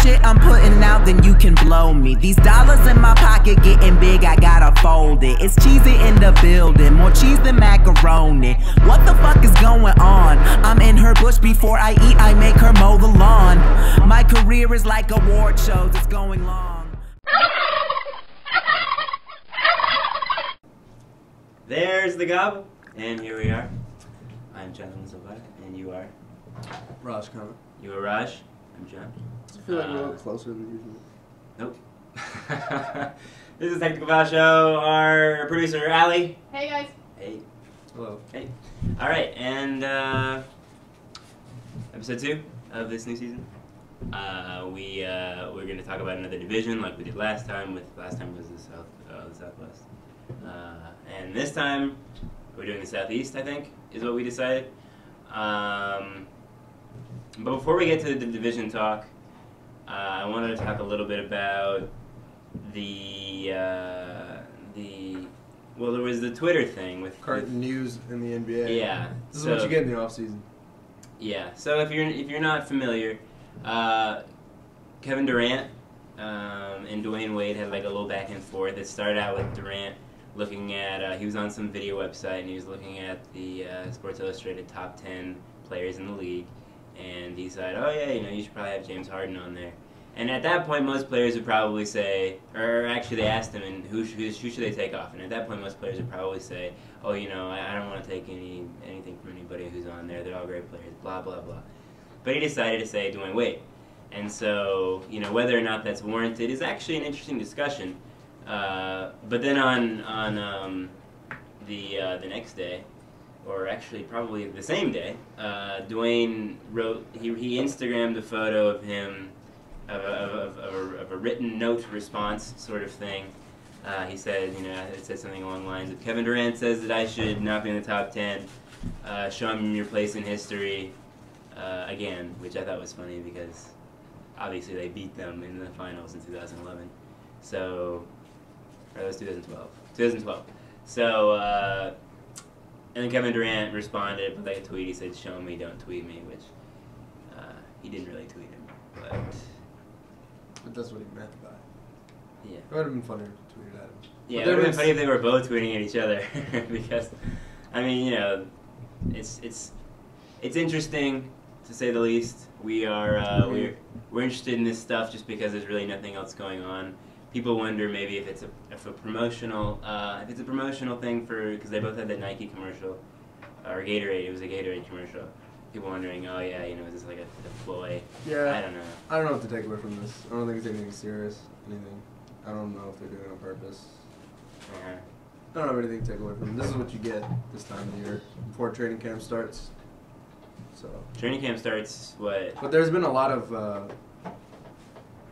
shit I'm putting out, then you can blow me. These dollars in my pocket getting big, I gotta fold it. It's cheesy in the building, more cheese than macaroni. What the fuck is going on? I'm in her bush before I eat, I make her mow the lawn. My career is like award shows, it's going long. There's the gobble, and here we are. I'm Jonathan Silva, and you are? Raj Khanna. You are Raj. I'm John. I feel like we're a little closer than usual. Nope. This is Technical Fowl Show. Our producer, Allie. Hey guys. Hey. Hello. Hey. Alright, and episode 2 of this new season. We're going to talk about another division like we did last time. Last time was the Southwest. And this time, we're doing the Southeast, I think, is what we decided. But before we get to the division talk, I wanted to talk a little bit about well, there was the Twitter thing with current news in the NBA. Yeah, this is what you get in the off season. Yeah, so if you're not familiar, Kevin Durant and Dwayne Wade had like a little back and forth. It started out with Durant looking at he was on some video website and he was looking at the Sports Illustrated top 10 players in the league, and he said, oh yeah, you should probably have James Harden on there. And at that point, most players would probably say, or actually they asked him, and who should they take off? And at that point, most players would probably say, oh, I don't want to take anything from anybody who's on there. They're all great players, blah, blah, blah. But he decided to say Dwayne Wade. And so, whether or not that's warranted is actually an interesting discussion. But then on the next day, or actually probably the same day, Dwayne wrote, he Instagrammed a photo of him, of a written note response sort of thing. He said, it said something along the lines of, Kevin Durant says that I should not be in the top 10. Show him your place in history again, which I thought was funny because obviously they beat them in the finals in 2011. So, or that was 2012. 2012. So, and then Kevin Durant responded with like a tweet. He said, show me, don't tweet me, which he didn't really tweet him, but that's what he meant by it. Yeah. It would have been funnier to tweet it at him. Yeah, it would have been funny if they were both tweeting at each other because, it's interesting to say the least. We're interested in this stuff just because there's really nothing else going on. People wonder maybe if it's a promotional thing because they both had the Nike commercial or Gatorade. It was a Gatorade commercial. People wondering, oh yeah, is this like a ploy? Yeah. I don't know. I don't know what to take away from this. I don't think it's anything serious. I don't know if they're doing it on purpose. Uh-huh. I don't have anything to take away from it. This is what you get this time of year before training camp starts. So. Training camp starts what? But there's been a lot of, I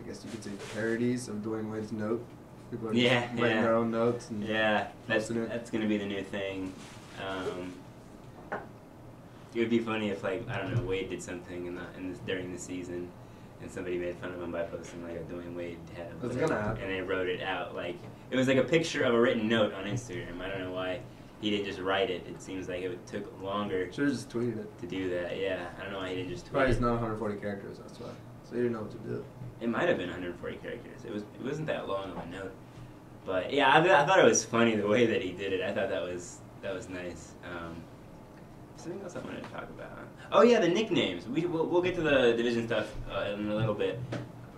guess you could say, parodies of Dwayne Wade's note. People are just writing their own notes. And that's going to be the new thing. It would be funny if, Wade did something during the season, and somebody made fun of him by posting like a Dwayne Wade had a That's gonna happen. and they wrote it out it was like a picture of a written note on Instagram. I don't know why he didn't just write it. It seems like it took longer. Should have just tweeted it. To do that. Yeah, I don't know why he didn't just tweet. Probably it. it's not 140 characters. That's why. So you didn't know what to do. It might have been 140 characters. It wasn't that long of a note. But yeah, I thought it was funny the way that he did it. I thought that was nice. Something else I wanted to talk about. Oh yeah, the nicknames. We'll get to the division stuff in a little bit.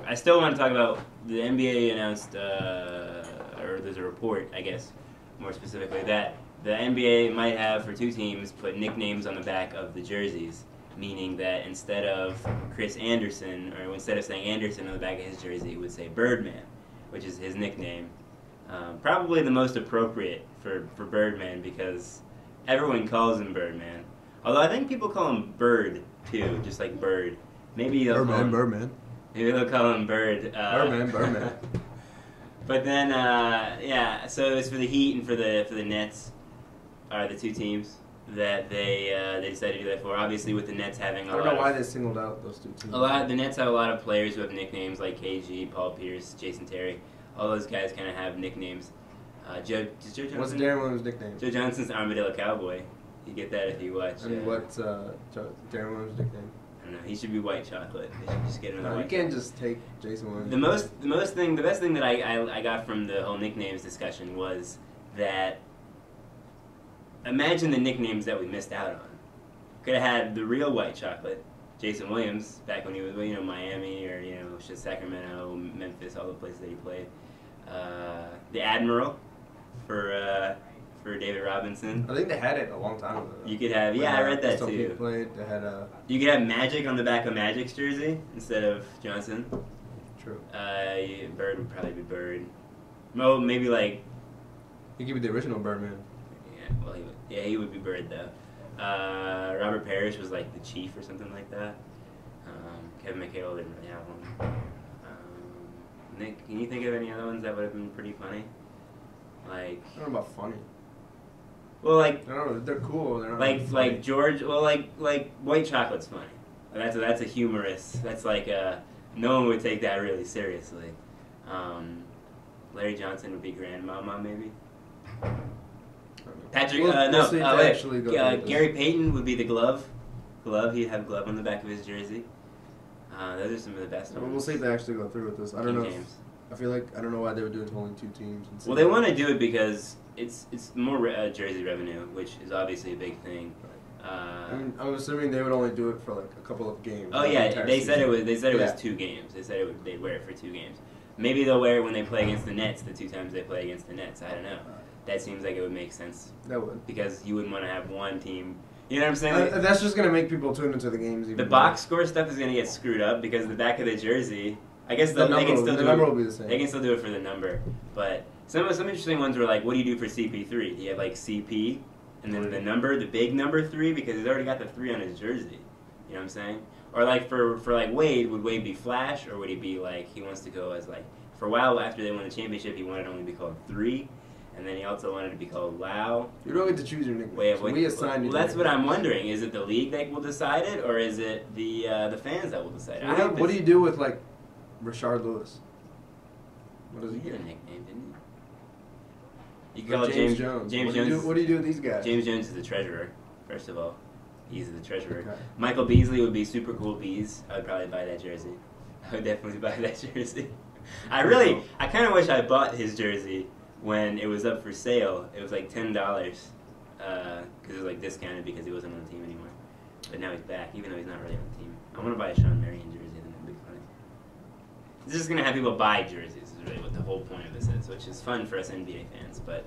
I still want to talk about the NBA announced, or there's a report, I guess, more specifically, that the NBA might have, for 2 teams, put nicknames on the back of the jerseys, meaning that instead of Chris Anderson, or instead of saying Anderson on the back of his jersey, it would say Birdman, which is his nickname. Probably the most appropriate for Birdman because everyone calls him Birdman. Although I think people call him Bird, too, just like Bird. Maybe they'll Birdman. Maybe they'll call him Bird. Birdman. But then, so it's for the Heat and for the Nets are the 2 teams that they decided to do that for. Obviously, with the Nets having I don't know why they singled out those 2 teams. The Nets have a lot of players who have nicknames like KG, Paul Pierce, Jason Terry. All those guys kind of have nicknames. Joe Johnson? What's Darren Williams' nickname? Joe Johnson's Armadillo Cowboy. You get that if you watch. And what's Darren Williams' nickname? don't know. He should be white chocolate. They should just get him No, white. you can't just take Jason Williams. The best thing that I got from the whole nicknames discussion was that imagine the nicknames that we missed out on. Could have had the real white chocolate, Jason Williams, back when he was, Miami or, just Sacramento, Memphis, all the places that he played. The Admiral for David Robinson. I think they had it a long time ago. You could have, I read that too. He played, they had You could have Magic on the back of Magic's jersey instead of Johnson. True. Bird would probably be Bird. Mo, maybe like. He could be the original Birdman. Yeah, well, he would be Bird though. Robert Parrish was like the Chief or something like that. Kevin McHale didn't really have one. Nick, can you think of any other ones that would have been pretty funny? Like. I don't know about funny. Well, like. I don't know. They're cool. They're not like George. Well, like white chocolate's funny. That's a humorous. That's like no one would take that really seriously. Larry Johnson would be Grandmama maybe. Patrick, Gary Payton would be the glove. He'd have glove on the back of his jersey. Those are some of the best ones. We'll see if they actually go through with this. I don't know. I feel like I don't know why they would do it to only 2 teams. Well, they want to do it because it's more jersey revenue, which is obviously a big thing. I'm assuming they would only do it for like a couple of games. Oh yeah, they said it was 2 games. They said they'd wear it for 2 games. Maybe they'll wear it when they play against the Nets. The 2 times they play against the Nets. I don't know. That seems like it would make sense. That would. Because you wouldn't want to have one team. You know what I'm saying? Like, that's just going to make people tune into the games. Even the box score stuff is going to get screwed up because the back of the jersey. I guess the they can still the do number it. Will be the same. They can still do it for the number, but some interesting ones were like, what do you do for CP3? Do you have like CP and then the number, the big number 3 because he's already got the 3 on his jersey. You know what I'm saying? Or like for like Wade, would Wade be Flash or would he be like he wants to go as like for a while after they won the championship he wanted to only be called 3. And then he also wanted to be called Wow. You don't get to choose your nickname. We assign you. Well, that's what I'm wondering. Is it the league that will decide it, or is it the fans that will decide it? What do you do with like Rashard Lewis? What does he get? He a nickname, didn't he? You can call James Jones. James Jones. What do you do with these guys? James Jones is the treasurer. First of all, he's the treasurer. Okay. Michael Beasley would be Super Cool Bees. I would probably buy that jersey. I would definitely buy that jersey. I kind of wish I bought his jersey. When it was up for sale, it was like $10 because it was like discounted because he wasn't on the team anymore. But now he's back, even though he's not really on the team. I want to buy a Sean Marion jersey. I think that'd be funny. This is gonna have people buy jerseys. Is really what the whole point of this is, which is fun for us NBA fans. But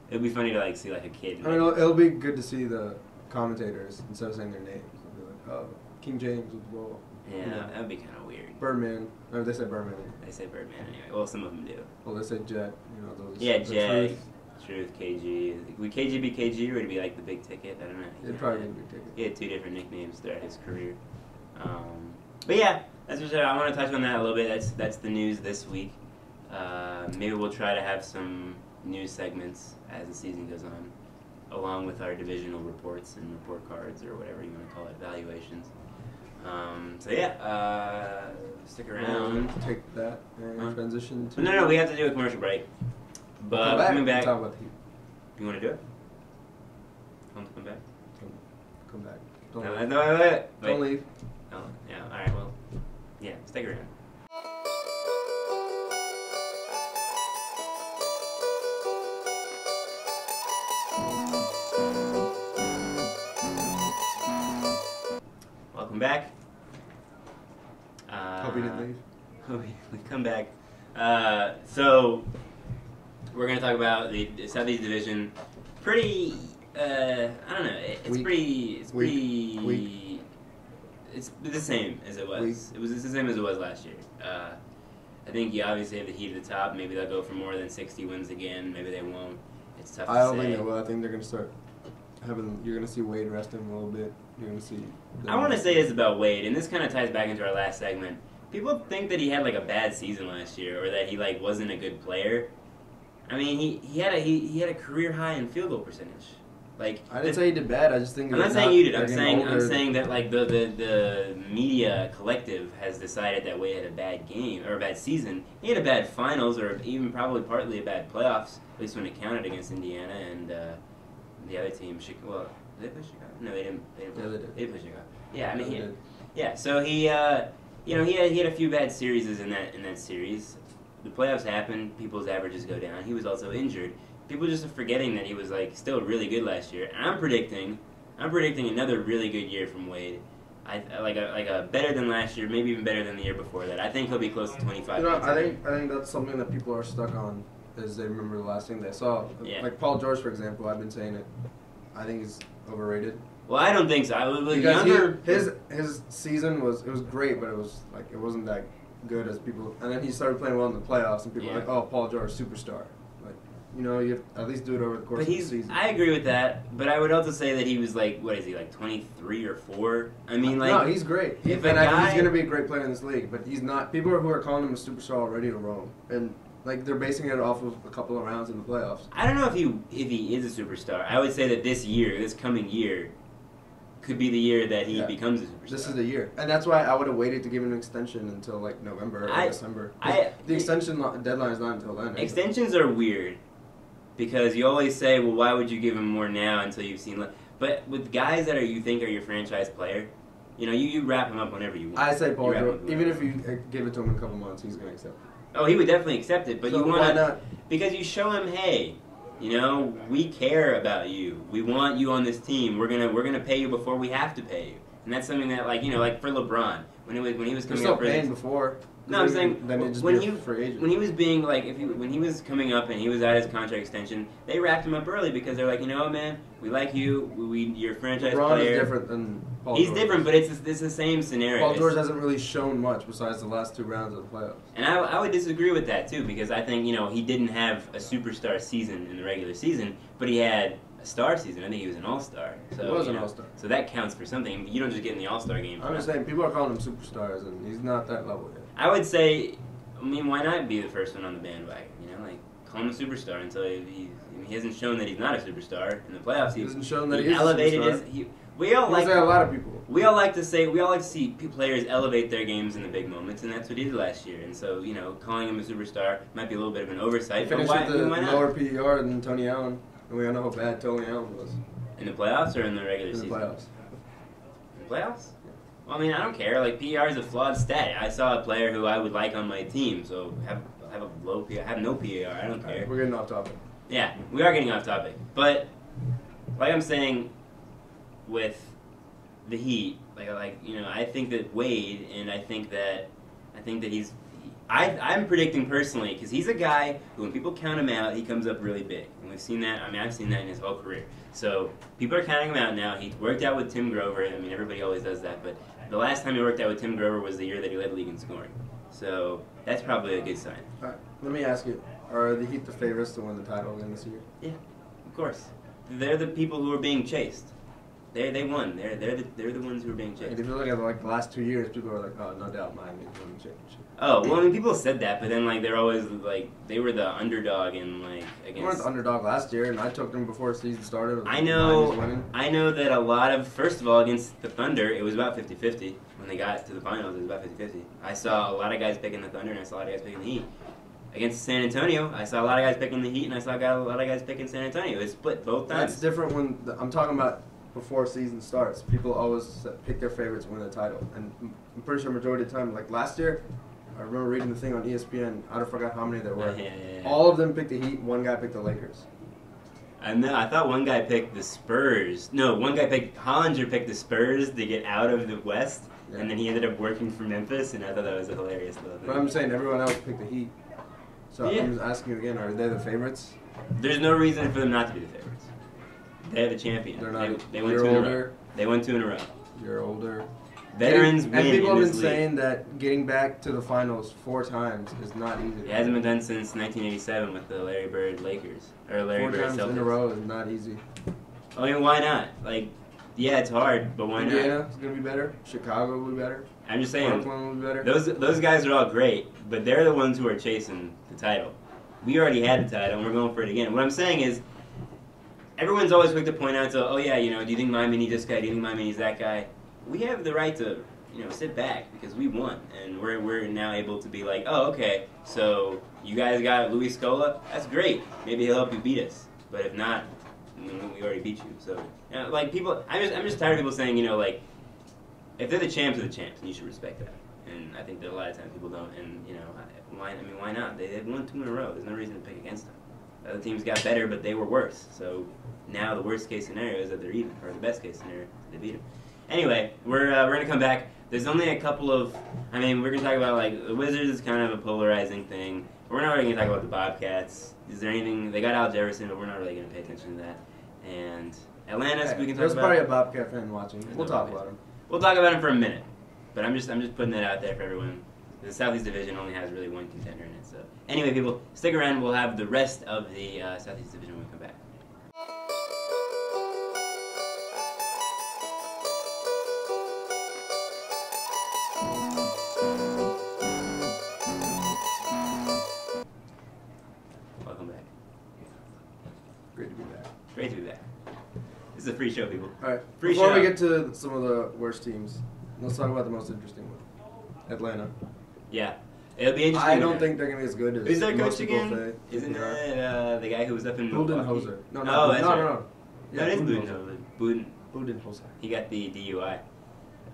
it'd be funny to like see like a kid. I mean, it'll be good to see the commentators instead of saying their names. They'll be like, oh, King James with the ball. Yeah, that would be kind of weird. Birdman. No, they say Birdman. They say Birdman anyway. Well, some of them do. Well, they say Jet. You know those. Yeah, Jet. Truth, KG. Would KG be KG or would it be like the big ticket? I don't know. It'd probably be the big ticket. He had 2 different nicknames throughout his career. But yeah, that's what I want to touch on that a little bit. That's the news this week. Maybe we'll try to have some news segments as the season goes on, along with our divisional reports and report cards or whatever you want to call it, evaluations. So yeah, stick around. Take that and transition to. No, we have to do a commercial break. But coming back. Talk about the Heat. You want to do it? Want to come back? Come back. Don't leave. Oh, yeah. All right. Well, yeah. Stick around. Welcome back. Hope you didn't leave. We come back. So we're going to talk about the Southeast Division. Pretty, I don't know. It's the same as it was. It's the same as it was last year. I think you obviously have the Heat at the top. Maybe they'll go for more than 60 wins again. Maybe they won't. It's tough to say. I don't think they will. I think they're going to start having. You're going to see Wade rest him a little bit. You're going to see. I want to say this about Wade, and this kind of ties back into our last segment. People think that he had like a bad season last year, or that he like wasn't a good player. I mean, he had a career high in field goal percentage. Like I didn't say he did bad. I just think I'm not saying you did. I'm saying that like the media collective has decided that Wade had a bad game or a bad season. He had a bad finals, or even probably partly a bad playoffs. At least when it counted against Indiana and the other team. Well, Did they play Chicago? No, they didn't. Yeah, they did. They played Chicago. Yeah, I mean, Yeah, they did. yeah. So he, you know, he had a few bad series in that series. The playoffs happened. People's averages go down. He was also injured. People just are forgetting that he was like still really good last year. And I'm predicting another really good year from Wade. Like a better than last year, maybe even better than the year before that. I think he'll be close to 25. You know, I think that's something that people are stuck on, is they remember the last thing they saw. Yeah. Like Paul George, for example, I've been saying it. I think he's overrated. Well, I don't think so. I was Because his season was great, but it wasn't that good as people. And then he started playing well in the playoffs, and people were like, "Oh, Paul George, superstar." Like, you know, you have to at least do it over the course of the season. I agree with that, but I would also say that he was like, what is he, like 23 or 4? I mean, like, no, he's great. If I think he's gonna be a great player in this league, but he's not. People who are calling him a superstar already are wrong, and like they're basing it off of a couple of rounds in the playoffs. I don't know if he is a superstar. I would say that this coming year, could be the year that he becomes a superstar. This is the year, and that's why I would have waited to give him an extension until like November or December. The extension deadline is not until then. Extensions are weird because you always say, well, why would you give him more now until you've seen? But with guys that you think are your franchise player, you know, you wrap him up whenever you want. I say Paul George, even if you give it to him in a couple months, he's gonna accept it. Oh, he would definitely accept it, but so you want why not? Because you show him, hey, you know, we care about you. We want you on this team. We're gonna pay you before we have to pay you, and that's something that, like, you know, like for LeBron when he was coming up. Paying before. No, I'm saying then just when he was being like when he was coming up and he was at his contract extension, they wrapped him up early because they're like, you know what, man, we like you. You're a franchise LeBron player. is different than Paul He's George. different, but it's the same scenario. Paul George hasn't really shown much besides the last 2 rounds of the playoffs. And I would disagree with that too, because I think, you know, he didn't have a superstar season in the regular season, but he had a star season. I think he was an all-star. So, he was an all-star. So that counts for something. You don't just get in the all-star game. I'm just saying, people are calling him superstars, and he's not that level yet. I would say, I mean, why not be the first one on the bandwagon? You know, like, call him a superstar until he hasn't shown that he's not a superstar in the playoffs. He hasn't shown that he is elevated a superstar. We all like a lot of people. We all like to see players elevate their games in the big moments, and that's what he did last year. And so, you know, calling him a superstar might be a little bit of an oversight. He finished with a lower PER than Tony Allen, and we all know how bad Tony Allen was. In the playoffs or in the regular season? In the playoffs. In the playoffs? Well, I mean, I don't care. Like, PER is a flawed stat. I saw a player who I would like on my team, so have a low PER. Have no PER. I don't care. Right, we're getting off topic. Yeah, we are getting off topic. But like I'm saying, with the Heat, like you know, I think that Wade, and I think that he's. I'm predicting personally, because he's a guy who, when people count him out, he comes up really big, and we've seen that. I mean, I've seen that in his whole career. So people are counting him out now. He worked out with Tim Grover. I mean, everybody always does that, but the last time he worked out with Tim Grover was the year that he led the league in scoring. So that's probably a good sign. All right, let me ask you: are the Heat the favorites to win the title again this year? Yeah, of course. They're the people who are being chased. They won. They're the ones who are being chased. And if you look at like the last 2 years, people are like, oh, no doubt Miami won the championship. Oh, well, I mean, people said that, but then like they're always like they were the underdog in like against. They weren't the underdog last year, and I took them before the season started. I know that a lot of, first of all, against the Thunder, it was about 50-50. When they got to the finals, it was about 50-50. I saw a lot of guys picking the Thunder, and I saw a lot of guys picking the Heat. Against San Antonio, I saw a lot of guys picking the Heat, and I saw a lot of guys picking San Antonio. It split both times. That's different when I'm talking about before season starts. People always pick their favorites to win the title, and I'm pretty sure majority of the time, like last year, I remember reading the thing on ESPN. I forgot how many there were. Yeah. All of them picked the Heat. One guy picked the Lakers. I know. I thought one guy picked the Spurs. No, one guy Hollinger picked the Spurs to get out of the West, and then he ended up working for Memphis, and I thought that was a hilarious little thing. But I'm saying everyone else picked the Heat. So I'm just asking you again: are they the favorites? There's no reason for them not to be the favorites. They're the champion. They're not. They won 2 in a row. They won 2 in a row. You're older. Veterans win. And people have been league. saying that getting back to the finals 4 times is not easy. It hasn't been done since 1987 with the Larry Bird Lakers or Larry 4 Bird times Celtics. in a row is not easy. I mean, why not? Like, yeah, it's hard, but why not? Indiana is gonna be better. Chicago will be better. I'm just saying. Brooklyn will be better. Those guys are all great, but they're the ones who are chasing the title. We already had the title, and we're going for it again. What I'm saying is, everyone's always quick to point out to, oh yeah, you know, do you think Miami needs this guy? Do you think Miami needs that guy? We have the right to, you know, sit back because we won, and we're now able to be like, oh, okay, so you guys got Luis Scola? That's great. Maybe he'll help you beat us. But if not, We already beat you. So, like people, I'm just tired of people saying, like, if they're the champs, they're the champs, and you should respect that. And I think that a lot of times people don't. And why not? They've won 2 in a row. There's no reason to pick against them. The other teams got better, but they were worse. So now the worst case scenario is that they're even, or the best case scenario is that they beat them. Anyway, we're gonna come back. There's only a couple of, we're gonna talk about like the Wizards is kind of a polarizing thing. We're not really gonna talk about the Bobcats. Is there anything? They got Al Jefferson, but we're not really gonna pay attention to that. And Atlantis, we can talk about. There's probably a Bobcat fan watching. We'll talk about him. We'll talk about him for a minute, but I'm just putting that out there for everyone. The Southeast Division only has really one contender in it. So anyway, people, stick around. We'll have the rest of the Southeast Division when we come back. Welcome back. Great to be back. Great to be back. This is a free show, people. All right. Free Before show. we get to some of the worst teams, let's talk about the most interesting one. Atlanta. Yeah. It'll be interesting. I don't think they're going to be as good as Who's their most coach people again? say. Isn't it the guy who was up in Milwaukee? Budenholzer. No, No. Yeah, it is Budenholzer. Budenholzer. He got the DUI.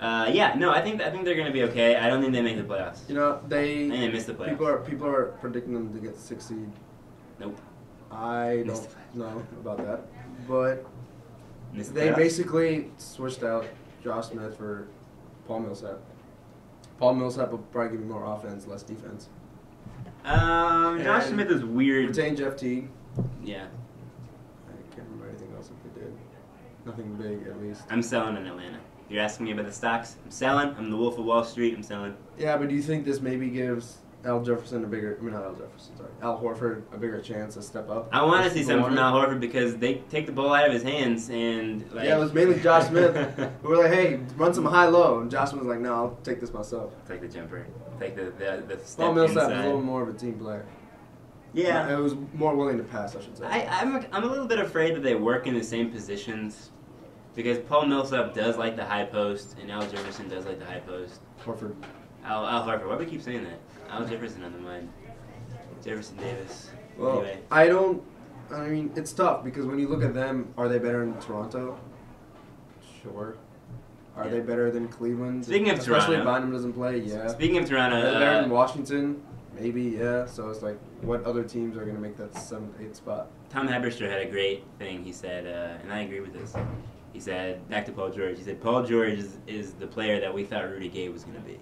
I think they're going to be okay. I don't think they make the playoffs. I think they missed the playoffs. People are predicting them to get 6 seed. Nope. I Missed don't know about that. But Missed the they playoffs. basically switched out Josh Smith for Paul Millsap. Paul Millsap will probably give you more offense, less defense. Josh Smith is weird. Retain Jeff Teague. Yeah. I can't remember anything else that they did. Nothing big, at least. I'm selling in Atlanta. You're asking me about the stocks? I'm selling. I'm the Wolf of Wall Street. I'm selling. Yeah, but do you think this maybe gives Al Horford a bigger chance to step up? I want to see something from Al Horford because they take the ball out of his hands and like. Yeah, it was mainly Josh Smith. We were like, hey, run some high-low, and Josh was like, no, I'll take this myself. Take the jumper. Take the step Paul Millsap inside. was a little more of a team player. Yeah. It was more willing to pass, I should say. I'm a little bit afraid that they work in the same positions because Paul Millsap does like the high post and Al Jefferson does like the high post. Horford. Al Horford. Why do we keep saying that? Al Jefferson on the mind. Jefferson Davis. Well, Anyway. it's tough because when you look at them, are they better than Toronto? Sure. Are they better than Cleveland? Speaking of Especially Toronto. if Bynum doesn't play, yeah. Speaking of Toronto. Are they better than Washington? Maybe, yeah. So it's like, what other teams are going to make that 7th, 8th spot? Tom Haberstroh had a great thing. He said, and I agree with this. He said, back to Paul George. He said, Paul George is the player that we thought Rudy Gay was going to be.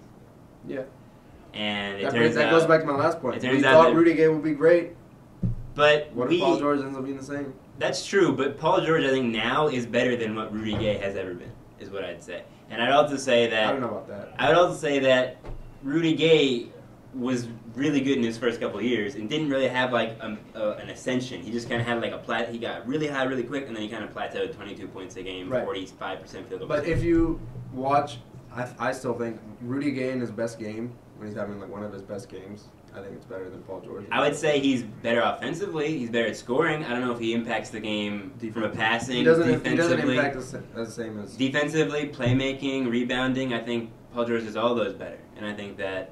Yeah. And that goes back to my last point. It turns we out thought that Rudy Gay would be great. But what if Paul George ends up being the same? That's true, but Paul George, I think, now is better than what Rudy Gay has ever been, is what I'd say. And I'd also say that... I don't know about that. I would also say that Rudy Gay was really good in his first couple of years and didn't really have, like, an ascension. He just kind of had, like, he got really high really quick, and then he kind of plateaued 22 points a game, right. 45% field goal. But if you watch, I still think Rudy Gay in his best game, when he's having, like, one of his best games, I think it's better than Paul George. I would say he's better offensively. He's better at scoring. I don't know if he impacts the game from a passing. He doesn't defensively. impact the same as... Defensively, playmaking, rebounding, I think Paul George does all those better. And I think that,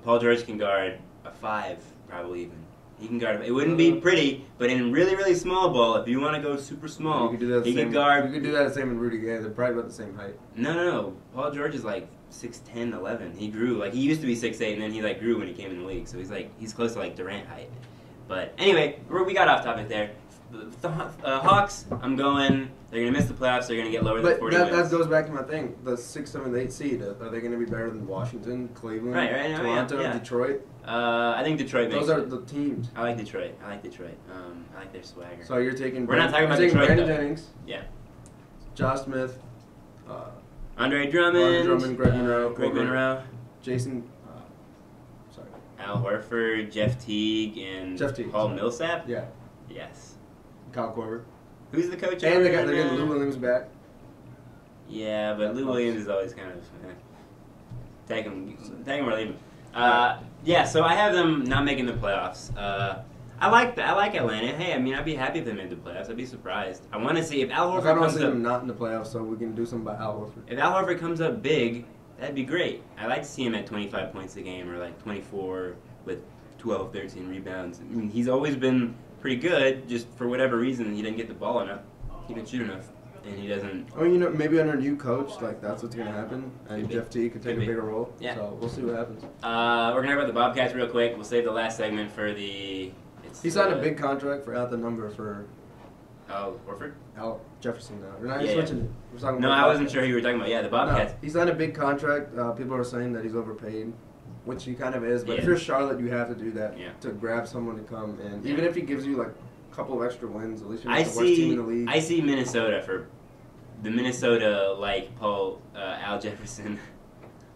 Paul George can guard a 5, probably even. He can guard. It wouldn't be pretty, but in really, really small ball, if you want to go super small, he could guard. You could do that the same in Rudy Gay. They're probably about the same height. No. Paul George is like 6'10", 11. He grew. Like, he used to be 6'8", and then he, like, grew when he came in the league. So he's close to, like, Durant height. But anyway, we got off topic there. The Hawks, I'm going, they're going to miss the playoffs. They're going to get lower than 40 wins. That goes back to my thing. The 6th, 7th, 8th seed, are they going to be better than Washington, Cleveland, Toronto, Detroit? I think Detroit makes it. Those are the teams. I like Detroit. I like their swagger. So you're taking... We're not talking about Detroit, Brandon Jennings. Yeah. Josh Smith. Andre Drummond. Greg Monroe. Greg Monroe. Jason... Al Horford, Jeff Teague, and Paul Millsap? Yeah. Yes. Kyle Korver. Who's the coach? And they're getting Lou Williams back. Yeah, but Lou Williams is always kind of... Take him or leave him. Yeah, so I have them not making the playoffs. I like Atlanta. Hey, I'd be happy if they made the playoffs. I'd be surprised. I want to see if Al Horford comes up... I don't see them not in the playoffs, so we can do something about Al Horford. If Al Horford comes up big, that'd be great. I'd like to see him at 25 points a game or like 24 with 12, 13 rebounds. He's always been pretty good. Just for whatever reason, he didn't get the ball enough. He didn't shoot enough, and he doesn't. I mean, you know, maybe under a new coach, like that's what's gonna happen, and Jeff T could take a be. bigger role. Yeah. So we'll see what happens. We're gonna talk about the Bobcats real quick. We'll save the last segment for the. He signed a big contract for out the number for. Al Horford? Al Jefferson now. We're not Yeah, switching. We're talking No, about I wasn't Bobcats. sure who you were talking about. Yeah, the Bobcats. No, he signed a big contract. People are saying that he's overpaid, which he kind of is. But Yeah. if you're Charlotte, you have to do that Yeah. to grab someone to come in. Yeah. Even if he gives you like a couple of extra wins, at least you're not the worst team in the league. I see Minnesota for the Minnesota like Al Jefferson.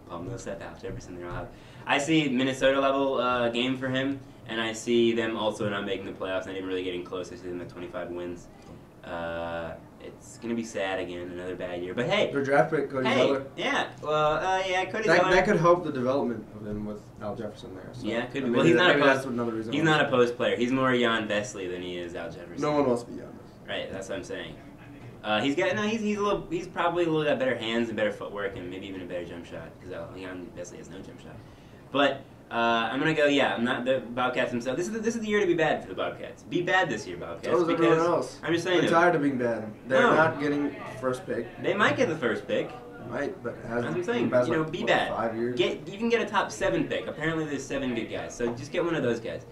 Paul Millsap, Al Jefferson, they're all out. I see Minnesota level game for him, and I see them also not making the playoffs, not even really getting close. I see them at 25 wins. It's gonna be sad again, another bad year. But hey, Their draft pick, Cody hey, Zeller. yeah, well, yeah, Cody That, Zeller. that could help the development of him with Al Jefferson there. So Yeah, could be. maybe Well, he's not a maybe post. that's another reason. He's why. not a post player. He's more Jan Vesley than he is Al Jefferson. No one wants to be Giannis. Right, that's what I'm saying. He's probably a little got better hands and better footwork and maybe even a better jump shot because Jan Vesley has no jump shot. But I'm gonna go. Yeah, I'm not the Bobcats themselves. This is the year to be bad for the Bobcats. Be bad this year, Bobcats. So is everyone else. I'm just saying. They're tired of being bad. They're No. not getting first pick. They might get the first pick. Might, but it That's hasn't. what I'm saying. Past, You know, like, be what, bad. 5 years. You can get a top 7 pick. Apparently, there's 7 good guys. So just get one of those guys.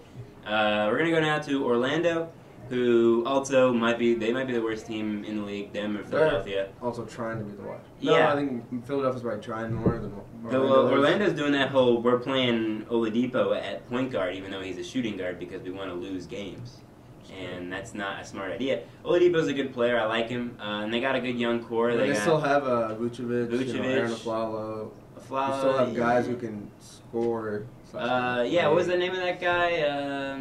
We're gonna go now to Orlando, who also might be the worst team in the league. Them or Philadelphia. Also trying to be the watch. No, Yeah. I think Philadelphia's probably trying more than Though is. Orlando's doing that whole we're playing Oladipo at point guard even though he's a shooting guard because we want to lose games. And that's not a smart idea. Oladipo's a good player. I like him. And they got a good young core. They got still have Vucevic, Aaron Aflalo. Aflalo. You still have guys who can score. Yeah, what was the name of that guy?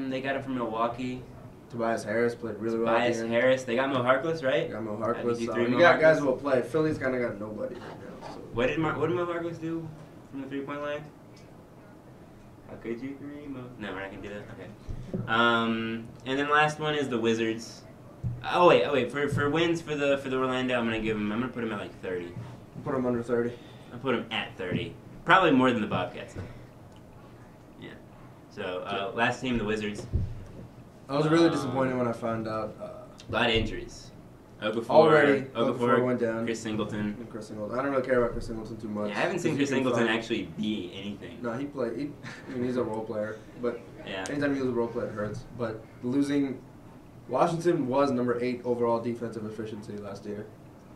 They got him from Milwaukee. Tobias Harris played really well. Tobias Harris. They got Mo Harkless, right? Got Mo I think Harkless. you So threw you Mo got Harkless. guys who will play. Philly's kind of got nobody right now. So. What did Mo Harkless do from the 3-point line? How could you three? No, we're not gonna do that. Okay. And then last one is the Wizards. Oh wait. For wins for the Orlando, I'm gonna put him at like 30. Put him under 30. I'll put him at 30. Probably more than the Bobcats though. Yeah. So last team, the Wizards. I was really disappointed when I found out. A lot of injuries. Okafor went down. Chris Singleton. And Chris Singleton. I don't really care about Chris Singleton too much. Yeah, I haven't seen Chris Singleton actually be anything. No, he played. I mean, he's a role player, but Yeah. anytime you lose a role player, it hurts. But losing, Washington was number 8 overall defensive efficiency last year,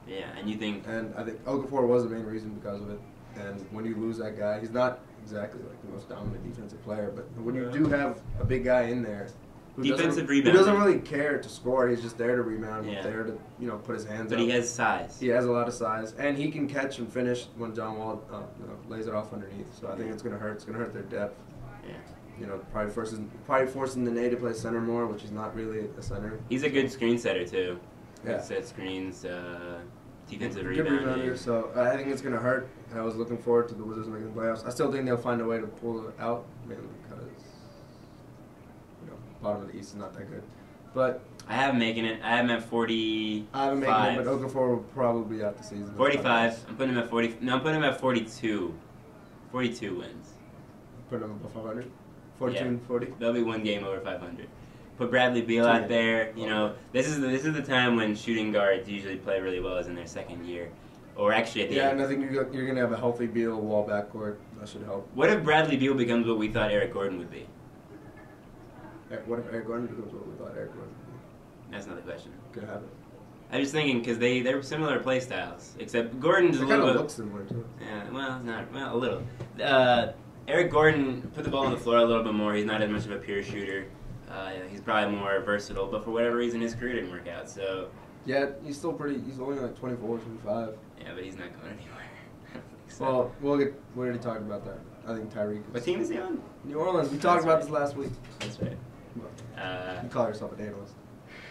Yeah, and you think and I think Okafor was the main reason because of it. And when you lose that guy, he's not exactly like the most dominant defensive player, but when you do have a big guy in there. Defensive Who rebounder. doesn't really care to score. He's just there to rebound. Yeah. He's there to put his hands but up. he has size. He has a lot of size, and he can catch and finish when John Wall lays it off underneath. So I think it's gonna hurt. It's gonna hurt their depth. Yeah. Probably forcing the Nate to play center more, which is not really a center. He's a good screen setter too. Yeah. Set screens, defensive Good rebounding. rebounder. So I think it's gonna hurt. I was looking forward to the Wizards making the playoffs. I still think they'll find a way to pull it out, mainly because bottom of the East is not that good. But I have him making it. I have him at 40. I haven't made it, but Okafor will probably be out the season. 45. I'm putting him at 40. No, I'm putting him at 42. 42 wins. Put him above 500. 42 Yeah. and 40. There'll be one game over 500. Put Bradley Beal out there. You know, this is the time when shooting guards usually play really well, is in their second year, or actually at the end. And I think you're gonna have a healthy Beal wall backcourt. That should help. What if Bradley Beal becomes what we thought Eric Gordon would be? What if Eric Gordon becomes what we thought Eric Gordon would be? That's another question. Could happen. I'm just thinking because they're similar play styles, except Gordon's a They kind little of bit. look similar too. Yeah, well, not well, a little. Eric Gordon put the ball on the floor a little bit more. He's not as much of a pure shooter. He's probably more versatile, but for whatever reason, his career didn't work out. So Yeah, he's still pretty. He's only like 24, 25. yeah, but he's not going anywhere. I don't think so. Well, we already talked about that. I think Tyreek. What team is he on? New Orleans. We talked That's about right. this last week. That's right. You call yourself an analyst.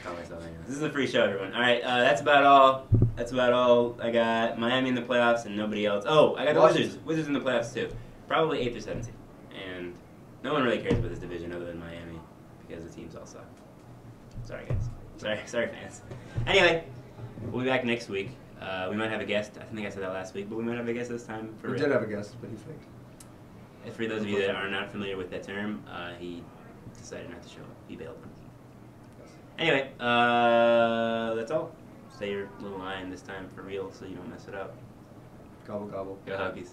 Call myself anyone. This is a free show, everyone. All right, that's about all. That's about all. I got Miami in the playoffs and nobody else. Oh, I got the Washington. Wizards. Wizards in the playoffs too. Probably 8th or 17th. And no one really cares about this division other than Miami because the teams all suck. Sorry, guys. Sorry, fans. Anyway, we'll be back next week. We might have a guest. I think I said that last week, but we might have a guest this time. We did have a guest, but he faked. For those of you that are not familiar with that term, he decided not to show up. He bailed. Anyway, that's all. Say your little line this time for real so you don't mess it up. Gobble gobble. Go Huggies.